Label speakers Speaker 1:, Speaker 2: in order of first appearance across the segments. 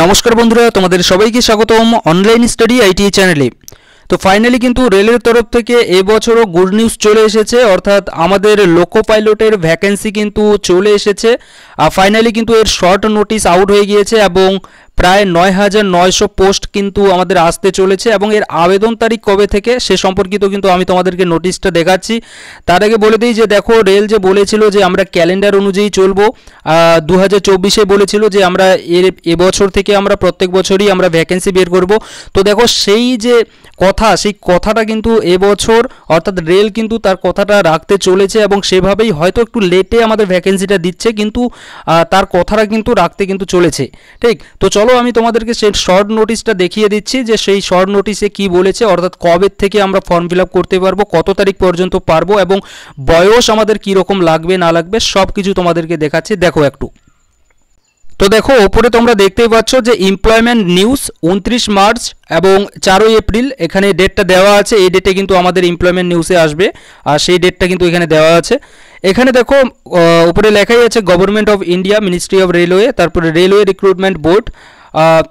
Speaker 1: নমস্কার বন্ধুরা, তোমাদের সবাইকে স্বাগতম অনলাইন স্টাডি আইটি চ্যানেলে। তো ফাইনালি কিন্তু রেলের তরফ থেকে এবছরও গুড নিউজ চলে এসেছে, অর্থাৎ আমাদের লোকো পাইলটের ভ্যাকেন্সি কিন্তু চলে এসেছে। ফাইনালি কিন্তু এর শর্ট নোটিশ আউট হয়ে গিয়েছে এবং প্রায় ৯,৯০০ পোস্ট কিন্তু আমাদের আসতে চলেছে এবং এর আবেদন তারিখ কবে থেকে সে সম্পর্কিত কিন্তু আমি তোমাদেরকে নোটিশটা দেখাচ্ছি। তার আগে বলে দিই যে দেখো, রেল যে বলেছিল যে আমরা ক্যালেন্ডার অনুযায়ী চলবো, 2024-এ বলেছিল যে আমরা এবছর থেকে আমরা প্রত্যেক বছরই আমরা ভ্যাকেন্সি বের করব। তো দেখো সেই যে সেই কথাটা কিন্তু এবছর অর্থাৎ রেল কিন্তু তার কথাটা রাখতে চলেছে এবং সেভাবেই হয়তো একটু লেটে আমাদের ভ্যাকেন্সিটা দিচ্ছে, কিন্তু তার কথাটা কিন্তু রাখতে কিন্তু চলেছে। ঠিক, তো চলো আমি তোমাদেরকে সেই শর্ট নোটিশটা দেখিয়ে দিচ্ছি যে সেই শর্ট নোটিশে কি বলেছে, অর্থাৎ কবে থেকে আমরা ফর্ম ফিল আপ করতে পারবো, কত তারিখ পর্যন্ত পারবো এবং বয়স আমাদের কীরকম লাগবে না লাগবে সব কিছু তোমাদেরকে দেখাচ্ছি। দেখো একটু, তো দেখো ওপরে তোমরা দেখতেই পাচ্ছ যে এমপ্লয়মেন্ট নিউজ 29 মার্চ এবং 4 এপ্রিল এখানে ডেটটা দেওয়া আছে। এই ডেটে কিন্তু আমাদের এমপ্লয়মেন্ট নিউজে আসবে আর সেই ডেটটা কিন্তু এখানে দেওয়া আছে। এখানে দেখো উপরে লেখাই আছে government of India, ministry of railway, তারপরে রেলওয়ে রিক্রুটমেন্ট বোর্ড,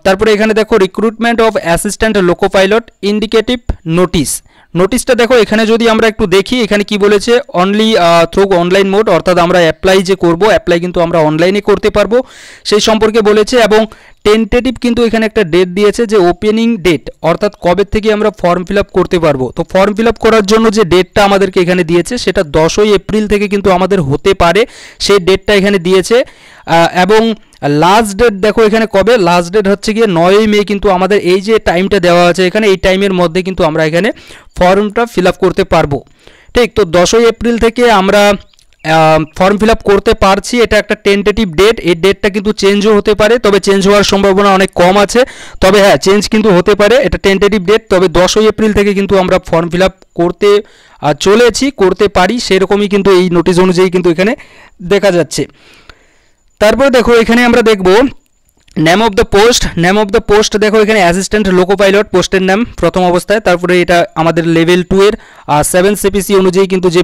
Speaker 1: তারপরে এখানে দেখো recruitment of assistant loco pilot indicative নোটিশটা দেখো। এখানে যদি আমরা একটু দেখি এখানে কি বলেছে, অনলি থ্রু অনলাইন মোড, অর্থাৎ আমরা অ্যাপ্লাই যে করব অ্যাপ্লাই কিন্তু আমরা অনলাইনে করতে পারবো সেই সম্পর্কে বলেছে এবং টেন্টেটিভ কিন্তু এখানে একটা ডেট দিয়েছে যে ওপেনিং ডেট, অর্থাৎ কবে থেকে আমরা ফর্ম ফিল আপ করতে পারবো। তো ফর্ম ফিল আপ করার জন্য যে ডেটটা আমাদেরকে এখানে দিয়েছে সেটা 10 এপ্রিল থেকে কিন্তু আমাদের হতে পারে, সেই ডেটটা এখানে দিয়েছে। এবং লাস্ট ডেট দেখো এখানে কবে, লাস্ট ডেট হচ্ছে গিয়ে 9 মে, কিন্তু আমাদের এই যে টাইমটা দেওয়া আছে এখানে এই টাইমের মধ্যে কিন্তু আমরা এখানে ফর্মটা ফিল আপ করতে পারবো। ঠিক, তো 10 এপ্রিল থেকে আমরা ফর্ম ফিল আপ করতে পারছি, এটা একটা টেন্টেটিভ ডেট। এই ডেটটা কিন্তু চেঞ্জও হতে পারে, তবে চেঞ্জ হওয়ার সম্ভাবনা অনেক কম আছে, তবে হ্যাঁ চেঞ্জ কিন্তু হতে পারে। এটা টেন্টেটিভ ডেট, তবে 10 এপ্রিল থেকে কিন্তু আমরা ফর্ম ফিল আপ করতে পারি, সেরকমই কিন্তু এই নোটিশ অনুযায়ী কিন্তু এখানে দেখা যাচ্ছে। তারপরে দেখো এখানে আমরা দেখব নেম অফ দ্য পোস্ট দেখো এখানে অ্যাসিস্ট্যান্ট লোকো পাইলট পোস্টের নাম প্রথম অবস্থায়। তারপরে এটা আমাদের লেভেল 2 এর 7 সিপিসি অনুযায়ী কিন্তু যে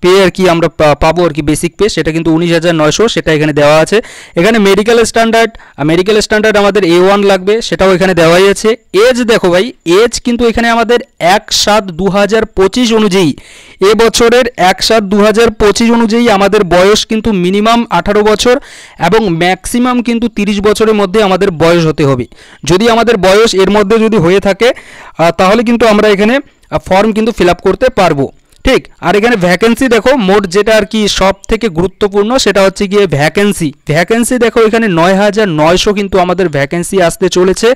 Speaker 1: পে আর কি আমরা পাবো আর কি, বেসিক পে, সেটা কিন্তু 19,900 সেটা এখানে দেওয়া আছে। এখানে মেডিকেল স্ট্যান্ডার্ড আমাদের A1 লাগবে, সেটাও এখানে দেওয়াই আছে। এজ দেখো ভাই, এজ কিন্তু এখানে আমাদের 1/7/2025 অনুযায়ী, এবছরের 1/7/2025 অনুযায়ী আমাদের বয়স কিন্তু মিনিমাম 18 বছর এবং ম্যাক্সিমাম কিন্তু 30 বছরের মধ্যে আমাদের বয়স হতে হবে। যদি আমাদের বয়স এর মধ্যে যদি হয়ে থাকে তাহলে কিন্তু আমরা এখানে ফর্ম কিন্তু ফিল আপ করতে পারবো। ঠিক, আর এখানে ভ্যাকেন্সি দেখো, মোট যেটা আর কি সব থেকে গুরুত্বপূর্ণ সেটা হচ্ছে গিয়ে ভ্যাকেন্সি দেখো এখানে 9,900 কিন্তু আমাদের ভ্যাকেন্সি আসতে চলেছে।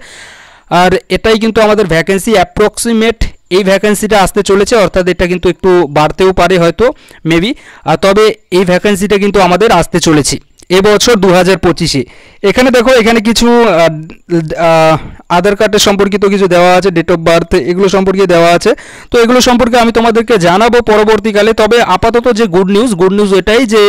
Speaker 1: আর এটাই কিন্তু আমাদের ভ্যাকেন্সি অ্যাপ্রক্সিমেট, এই ভ্যাকেন্সিটা আসতে চলেছে, অর্থাৎ এটা কিন্তু একটু বাড়তেও পারে হয়তো মেবি, তবে এই ভ্যাকেন্সিটা কিন্তু আমাদের আসতে চলেছে এবছর 2025-এ। এখানে দেখো এখানে কিছু আধার কার্ডের সম্পর্কিত কিছু দেওয়া আছে, ডেট অফ বার্থ, এগুলো সম্পর্কে দেওয়া আছে। তো এগুলো সম্পর্কে আমি তোমাদেরকে জানাবো পরবর্তীকালে। তবে আপাতত যে গুড নিউজ এটাই যে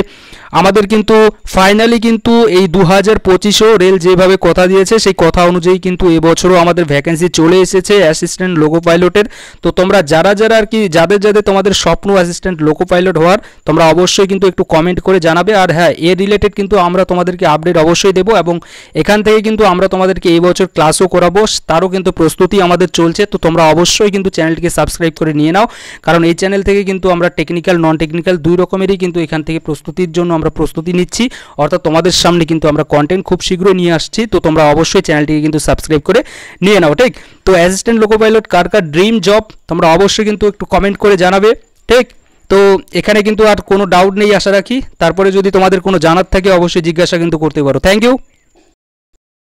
Speaker 1: আমাদের কিন্তু ফাইনালি কিন্তু এই 2025-ও রেল যেভাবে কথা দিয়েছে সেই কথা অনুযায়ী কিন্তু এবছরও আমাদের ভ্যাকেন্সি চলে এসেছে অ্যাসিস্ট্যান্ট লোকো পাইলটের। তো তোমরা যারা আর কি যাদের তোমাদের স্বপ্ন অ্যাসিস্ট্যান্ট লোকো পাইলট হওয়ার, তোমরা অবশ্যই কিন্তু একটু কমেন্ট করে জানাবে। আর হ্যাঁ, এর রিলেটেড কিন্তু আমরা তোমাদেরকে আপডেট অবশ্যই দেবো এবং এখান থেকে কিন্তু আমরা তোমাদেরকে এই বছর ক্লাসও করাবো, তারও কিন্তু প্রস্তুতি আমাদের চলছে। তো তোমরা অবশ্যই কিন্তু চ্যানেলটিকে সাবস্ক্রাইব করে নিয়ে নাও, কারণ এই চ্যানেল থেকে কিন্তু আমরা টেকনিক্যাল নন টেকনিক্যাল দুই রকমেরই কিন্তু এখান থেকে প্রস্তুতির জন্য আমরা প্রস্তুতি নিচ্ছি, অর্থাৎ তোমাদের সামনে কিন্তু আমরা কন্টেন্ট খুব শীঘ্রই নিয়ে আসছি। তো তোমরা অবশ্যই চ্যানেলটিকে কিন্তু সাবস্ক্রাইব করে নিয়ে নাও। ঠিক, তো অ্যাসিস্ট্যান্ট লোকো পাইলট কার ড্রিম জব তোমরা অবশ্যই কিন্তু একটু কমেন্ট করে জানাবে। ঠিক, তো এখানে কিন্তু আর কোনো ডাউট নেই আশা রাখি। তারপরে যদি তোমাদের কোনো জানার থাকে অবশ্যই জিজ্ঞাসা কিন্তু করতে পারো। Thank you.